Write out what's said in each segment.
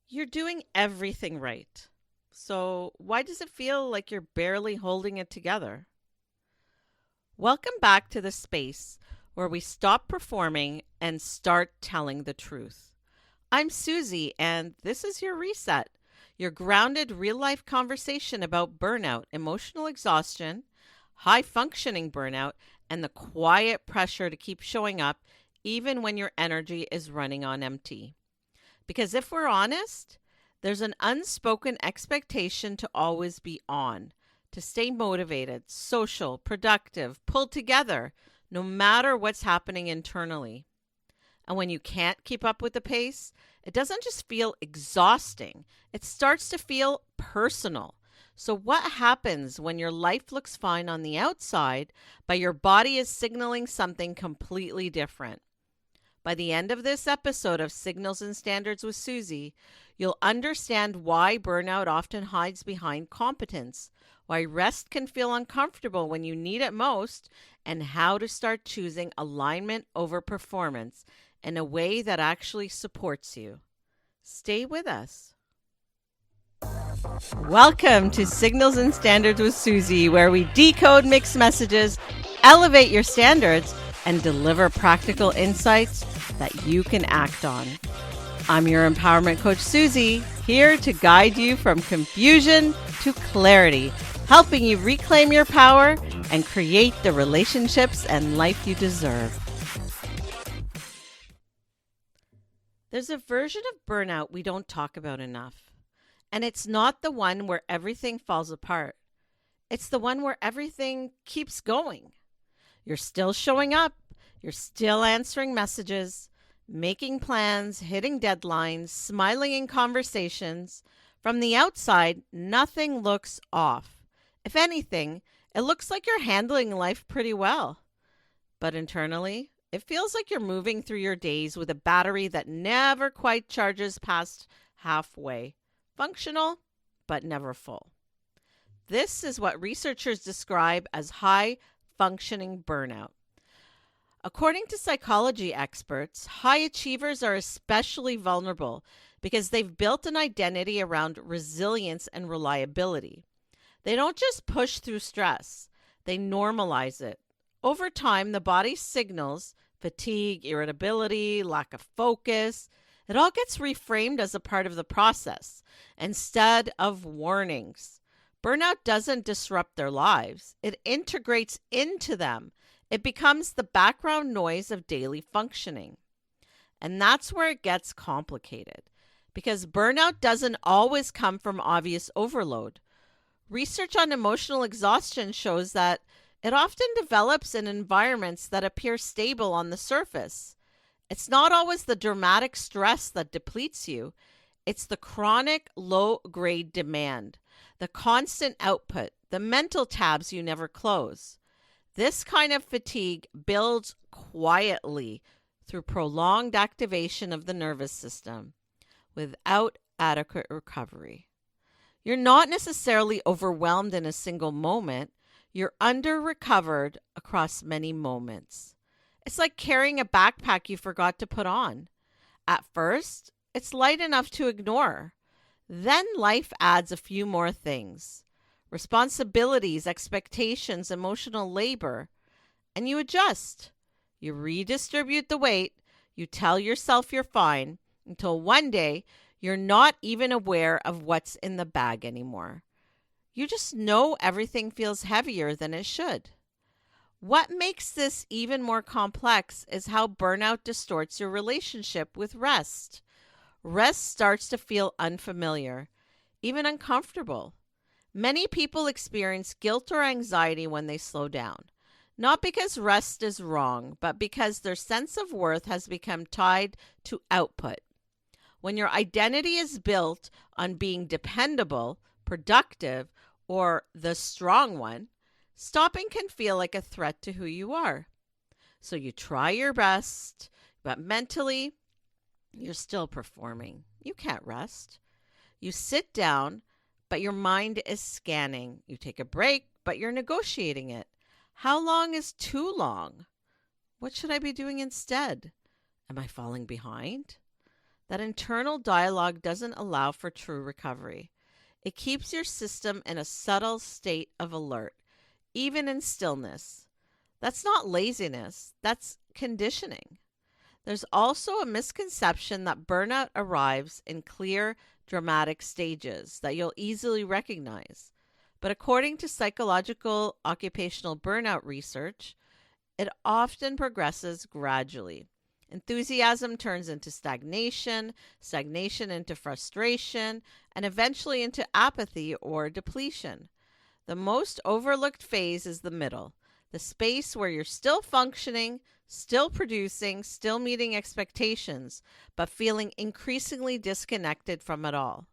You're doing everything right. So, why does it feel like you're barely holding it together? Welcome back to the space where we stop performing and start telling the truth. I'm Susie, and this is your reset, your grounded real life conversation about burnout, emotional exhaustion, high functioning burnout, and the quiet pressure to keep showing up even when your energy is running on empty. Because if we're honest, there's an unspoken expectation to always be on, to stay motivated, social, productive, pulled together, no matter what's happening internally. And when you can't keep up with the pace, it doesn't just feel exhausting, it starts to feel personal. So, what happens when your life looks fine on the outside, but your body is signaling something completely different? By the end of this episode of Signals and Standards with Susie, you'll understand why burnout often hides behind competence, why rest can feel uncomfortable when you need it most, and how to start choosing alignment over performance in a way that actually supports you. Stay with us. Welcome to Signals and Standards with Susie, where we decode mixed messages, elevate your standards, and deliver practical insights that you can act on. I'm your empowerment coach, Susie, here to guide you from confusion to clarity, helping you reclaim your power and create the relationships and life you deserve. There's a version of burnout we don't talk about enough, and it's not the one where everything falls apart. It's the one where everything keeps going. You're still showing up. You're still answering messages, making plans, hitting deadlines, smiling in conversations. From the outside, nothing looks off. If anything, it looks like you're handling life pretty well. But internally, it feels like you're moving through your days with a battery that never quite charges past halfway. Functional, but never full. This is what researchers describe as high functioning burnout. According to psychology experts, high achievers are especially vulnerable because they've built an identity around resilience and reliability. They don't just push through stress, they normalize it. Over time, the body signals fatigue, irritability, lack of focus. It all gets reframed as a part of the process instead of warnings. Burnout doesn't disrupt their lives, it integrates into them. It becomes the background noise of daily functioning. And that's where it gets complicated because burnout doesn't always come from obvious overload. Research on emotional exhaustion shows that it often develops in environments that appear stable on the surface. It's not always the dramatic stress that depletes you, it's the chronic low grade demand, the constant output, the mental tabs you never close. This kind of fatigue builds quietly through prolonged activation of the nervous system without adequate recovery. You're not necessarily overwhelmed in a single moment, you're under recovered across many moments. It's like carrying a backpack you forgot to put on. At first, it's light enough to ignore. Then life adds a few more things: responsibilities, expectations, emotional labor, and you adjust. You redistribute the weight. You tell yourself you're fine until one day you're not even aware of what's in the bag anymore. You just know everything feels heavier than it should. What makes this even more complex is how burnout distorts your relationship with rest. Rest starts to feel unfamiliar, even uncomfortable. Many people experience guilt or anxiety when they slow down, not because rest is wrong, but because their sense of worth has become tied to output. When your identity is built on being dependable, productive, or the strong one, stopping can feel like a threat to who you are. So you try your best, but mentally, you're still performing. You can't rest. You sit down, but your mind is scanning. You take a break, but you're negotiating it. How long is too long? What should I be doing instead? Am I falling behind? That internal dialogue doesn't allow for true recovery. It keeps your system in a subtle state of alert, even in stillness. That's not laziness, that's conditioning. There's also a misconception that burnout arrives in clear, dramatic stages that you'll easily recognize. But according to psychological occupational burnout research, it often progresses gradually. Enthusiasm turns into stagnation, stagnation into frustration, and eventually into apathy or depletion. The most overlooked phase is the middle, the space where you're still functioning, still producing, still meeting expectations, but feeling increasingly disconnected from it all.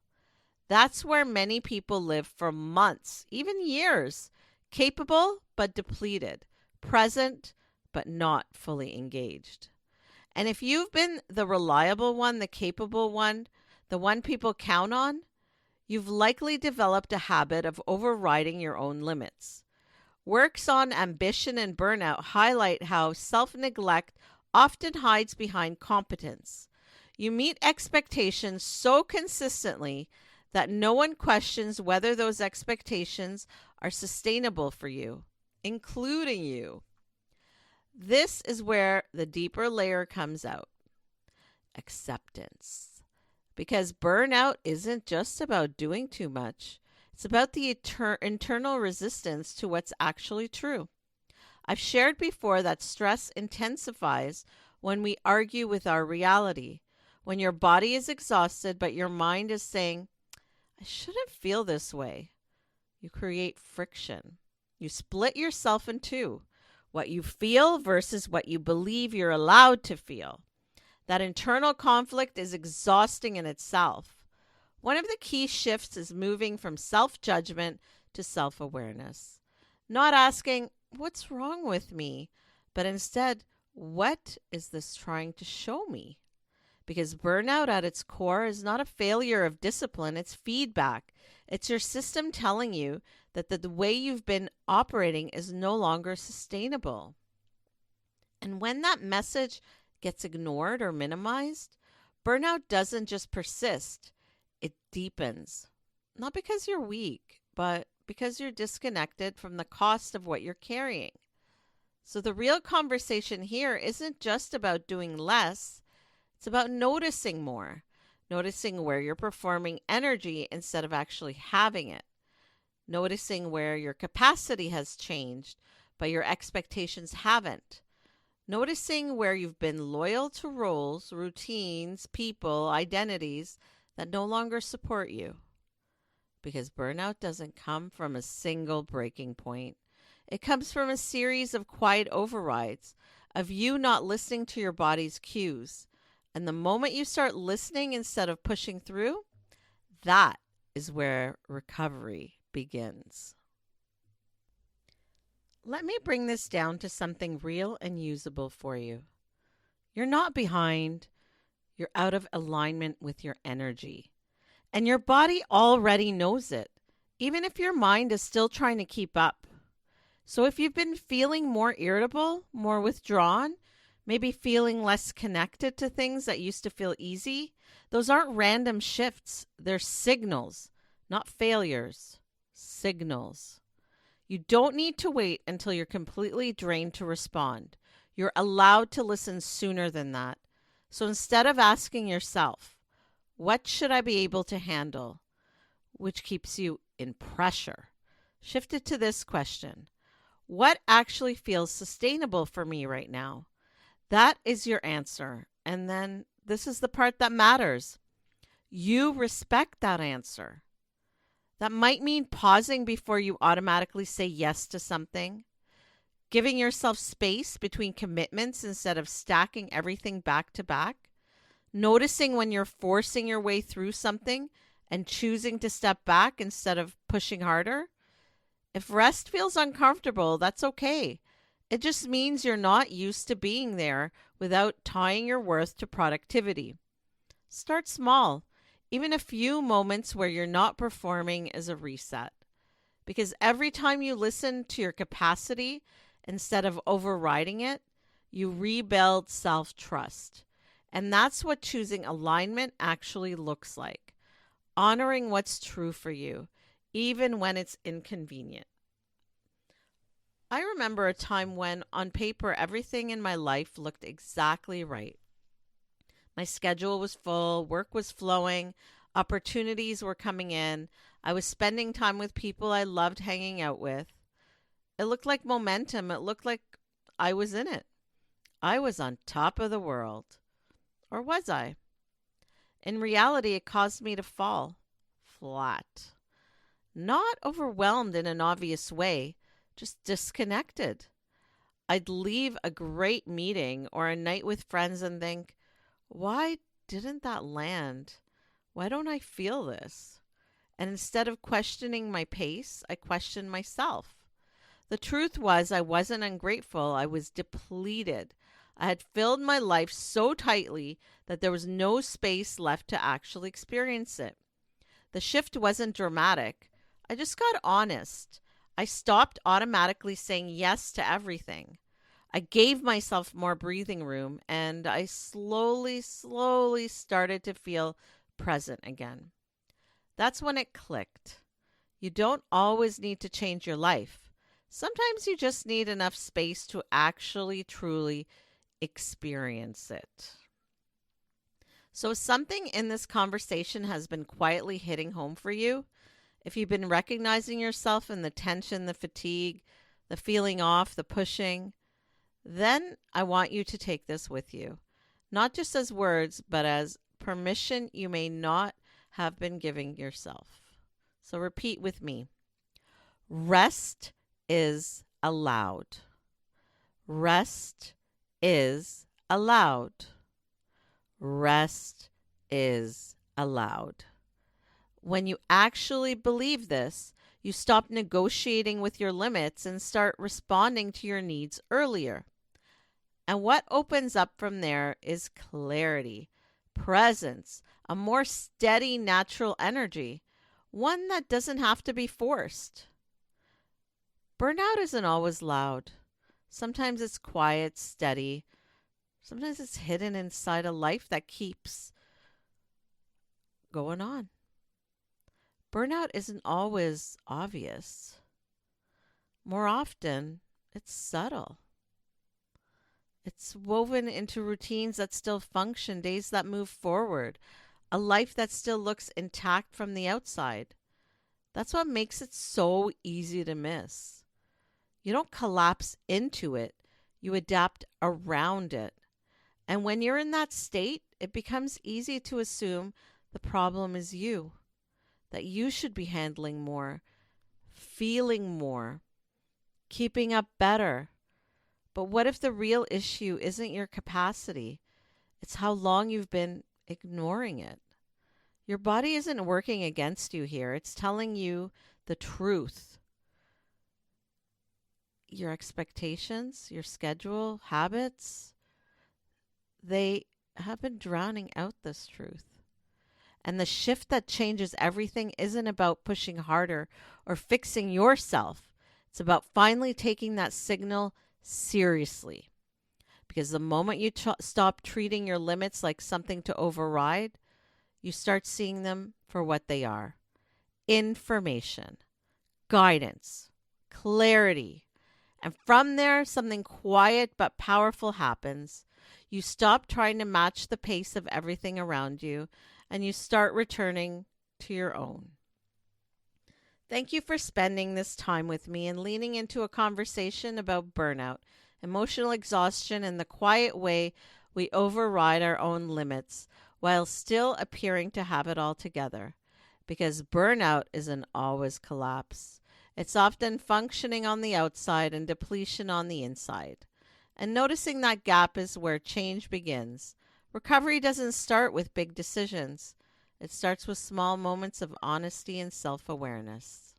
That's where many people live for months, even years, capable but depleted, present but not fully engaged. And if you've been the reliable one, the capable one, the one people count on, you've likely developed a habit of overriding your own limits. Works on ambition and burnout highlight how self-neglect often hides behind competence. You meet expectations so consistently that no one questions whether those expectations are sustainable for you, including you. This is where the deeper layer comes out. Acceptance. Because burnout isn't just about doing too much. It's about the internal resistance to what's actually true. I've shared before that stress intensifies when we argue with our reality. When your body is exhausted, but your mind is saying, I shouldn't feel this way. You create friction. You split yourself in two. What you feel versus what you believe you're allowed to feel. That internal conflict is exhausting in itself. One of the key shifts is moving from self-judgment to self-awareness. Not asking, what's wrong with me? But instead, what is this trying to show me? Because burnout at its core is not a failure of discipline, it's feedback. It's your system telling you that the way you've been operating is no longer sustainable. And when that message gets ignored or minimized, burnout doesn't just persist, it deepens. Not because you're weak, but because you're disconnected from the cost of what you're carrying. So the real conversation here isn't just about doing less, it's about noticing more, noticing where you're performing energy instead of actually having it, noticing where your capacity has changed, but your expectations haven't, noticing where you've been loyal to roles, routines, people, identities that no longer support you. Because burnout doesn't come from a single breaking point. It comes from a series of quiet overrides, of you not listening to your body's cues. And the moment you start listening instead of pushing through, that is where recovery begins. Let me bring this down to something real and usable for you. You're not behind. You're out of alignment with your energy. And your body already knows it, even if your mind is still trying to keep up. So if you've been feeling more irritable, more withdrawn, maybe feeling less connected to things that used to feel easy, those aren't random shifts. They're signals, not failures. Signals. You don't need to wait until you're completely drained to respond. You're allowed to listen sooner than that. So instead of asking yourself, what should I be able to handle? Which keeps you in pressure. Shift it to this question. What actually feels sustainable for me right now? That is your answer. And then this is the part that matters. You respect that answer. That might mean pausing before you automatically say yes to something, giving yourself space between commitments instead of stacking everything back to back, noticing when you're forcing your way through something and choosing to step back instead of pushing harder. If rest feels uncomfortable, that's okay. It just means you're not used to being there without tying your worth to productivity. Start small. Even a few moments where you're not performing is a reset. Because every time you listen to your capacity instead of overriding it, you rebuild self-trust. And that's what choosing alignment actually looks like. Honoring what's true for you, even when it's inconvenient. I remember a time when, on paper, everything in my life looked exactly right. My schedule was full, work was flowing, opportunities were coming in. I was spending time with people I loved hanging out with. It looked like momentum. It looked like I was in it. I was on top of the world. Or was I? In reality, it caused me to fall flat. Not overwhelmed in an obvious way, just disconnected. I'd leave a great meeting or a night with friends and think, why didn't that land? Why don't I feel this? And instead of questioning my pace, I questioned myself. The truth was, I wasn't ungrateful, I was depleted. I had filled my life so tightly that there was no space left to actually experience it. The shift wasn't dramatic. I just got honest. I stopped automatically saying yes to everything. I gave myself more breathing room and I slowly started to feel present again. That's when it clicked. You don't always need to change your life. Sometimes you just need enough space to actually truly experience it. So, if something in this conversation has been quietly hitting home for you, if you've been recognizing yourself in the tension, the fatigue, the feeling off, the pushing, then I want you to take this with you, not just as words, but as permission you may not have been giving yourself. So repeat with me. Rest is allowed. Rest is allowed. Rest is allowed. When you actually believe this, you stop negotiating with your limits and start responding to your needs earlier. And what opens up from there is clarity, presence, a more steady, natural energy, one that doesn't have to be forced. Burnout isn't always loud. Sometimes it's quiet, steady. Sometimes it's hidden inside a life that keeps going on. Burnout isn't always obvious. More often, it's subtle. It's woven into routines that still function, days that move forward, a life that still looks intact from the outside. That's what makes it so easy to miss. You don't collapse into it, you adapt around it. And when you're in that state, it becomes easy to assume the problem is you, that you should be handling more, feeling more, keeping up better. But what if the real issue isn't your capacity? It's how long you've been ignoring it. Your body isn't working against you here. It's telling you the truth. Your expectations, your schedule, habits, they have been drowning out this truth. And the shift that changes everything isn't about pushing harder or fixing yourself. It's about finally taking that signal seriously. Because the moment you stop treating your limits like something to override, you start seeing them for what they are: information, guidance, clarity. And from there, something quiet but powerful happens. You stop trying to match the pace of everything around you, and you start returning to your own. Thank you for spending this time with me and leaning into a conversation about burnout, emotional exhaustion, and the quiet way we override our own limits while still appearing to have it all together. Because burnout isn't always collapse. It's often functioning on the outside and depletion on the inside. And noticing that gap is where change begins. Recovery doesn't start with big decisions. It starts with small moments of honesty and self-awareness.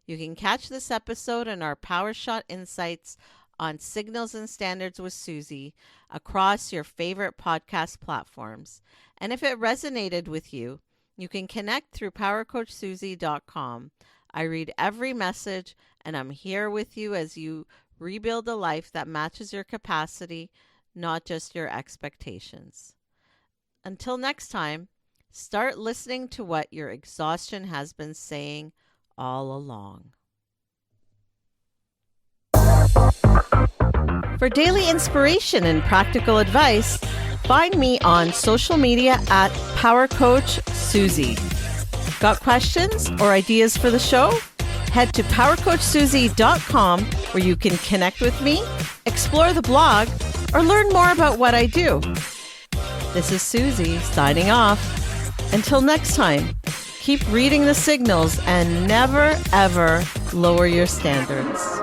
You can catch this episode and our Power Shot Insights on Signals and Standards with Susie across your favorite podcast platforms. And if it resonated with you, you can connect through powercoachsusie.com. I read every message, and I'm here with you as you rebuild a life that matches your capacity, not just your expectations. Until next time, start listening to what your exhaustion has been saying all along. For daily inspiration and practical advice, find me on social media at Power Coach Susie. Got questions or ideas for the show? Head to powercoachsusie.com where you can connect with me, explore the blog, or learn more about what I do. This is Susie signing off. Until next time, keep reading the signals and never, ever lower your standards.